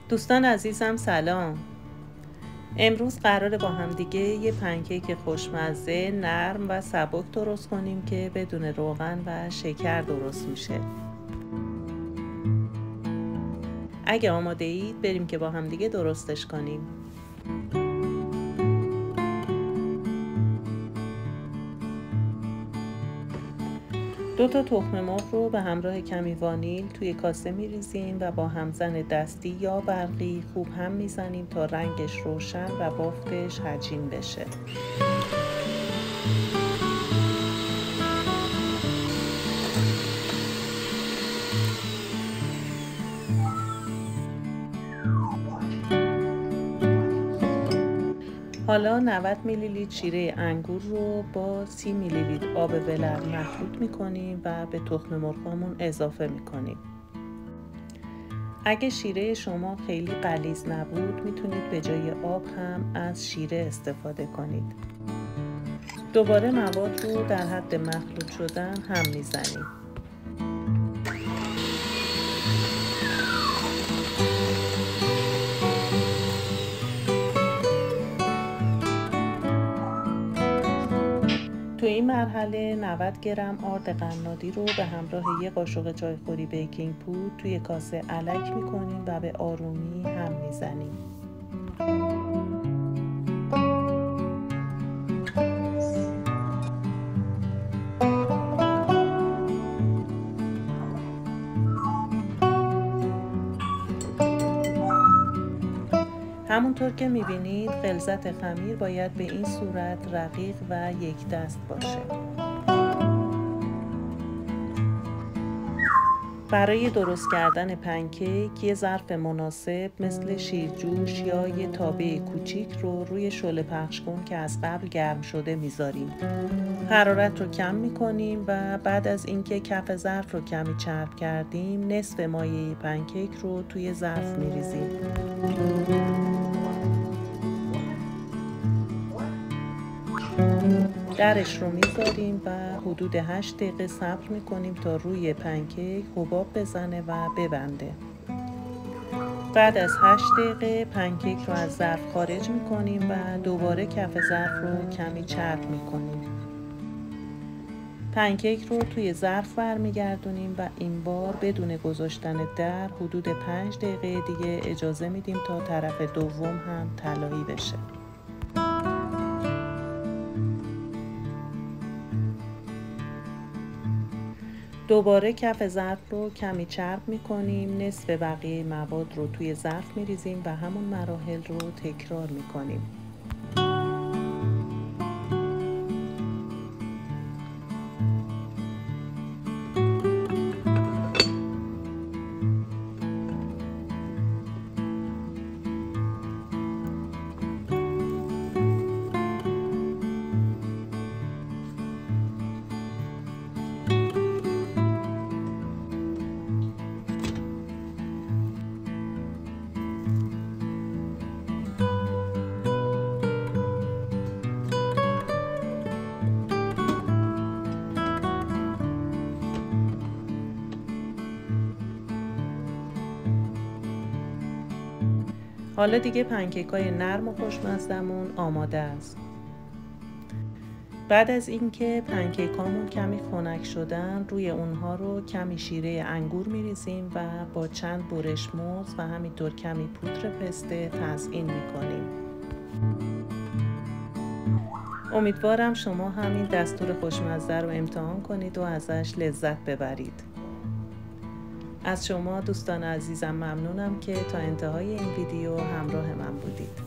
دوستان عزیزم سلام. امروز قراره با هم دیگه یه پنکیک خوشمزه نرم و سبک درست کنیم که بدون روغن و شکر درست میشه. اگه آماده اید بریم که با هم دیگه درستش کنیم. دو تا تخم مرغ رو به همراه کمی وانیل توی کاسه میریزیم و با همزن دستی یا برقی خوب هم میزنیم تا رنگش روشن و بافتش هجین بشه. حالا 90 میلی لیتر شیره انگور رو با 30 میلی لیتر آب ولرم مخلوط میکنیم و به تخم مرغامون اضافه میکنیم. اگه شیره شما خیلی غلیظ نبود میتونید به جای آب هم از شیره استفاده کنید. دوباره مواد رو در حد مخلوط شدن هم میزنیم. تو این مرحله 90 گرم آرد قنادی رو به همراه یک قاشق چایخوری بیکینگ پودر توی کاسه الک میکنیم و به آرومی هم میزنیم. همونطور که میبینید غلظت خمیر باید به این صورت رقیق و یک دست باشه. برای درست کردن پنکیک یه ظرف مناسب مثل شیرجوش یا یه تابه کوچیک رو روی شعله پخش کن که از قبل گرم شده میذاریم. حرارت رو کم میکنیم و بعد از اینکه کف ظرف رو کمی چرب کردیم نصف مایه پنکیک رو توی ظرف میریزیم. درش رو میذاریم و حدود 8 دقیقه صبر میکنیم تا روی پنکیک حباب بزنه و ببنده. بعد از 8 دقیقه پنکیک رو از ظرف خارج میکنیم و دوباره کف ظرف رو کمی چرب میکنیم. پنکیک رو توی ظرف برمیگردونیم و این بار بدون گذاشتن در حدود 5 دقیقه دیگه اجازه میدیم تا طرف دوم هم طلایی بشه. دوباره کف ظرف رو کمی چرب میکنیم، نصف بقیه مواد رو توی ظرف میریزیم و همون مراحل رو تکرار میکنیم. حالا دیگه پنکیک‌های نرم و خوشمزه‌مون آماده است. بعد از اینکه پنکیکامون کمی خنک شدن روی اونها رو کمی شیره انگور میریزیم و با چند برش موز و همینطور کمی پودر پسته تزیین میکنیم. امیدوارم شما همین دستور خوشمزه رو امتحان کنید و ازش لذت ببرید. از شما دوستان عزیزم ممنونم که تا انتهای این ویدیو همراه من بودید.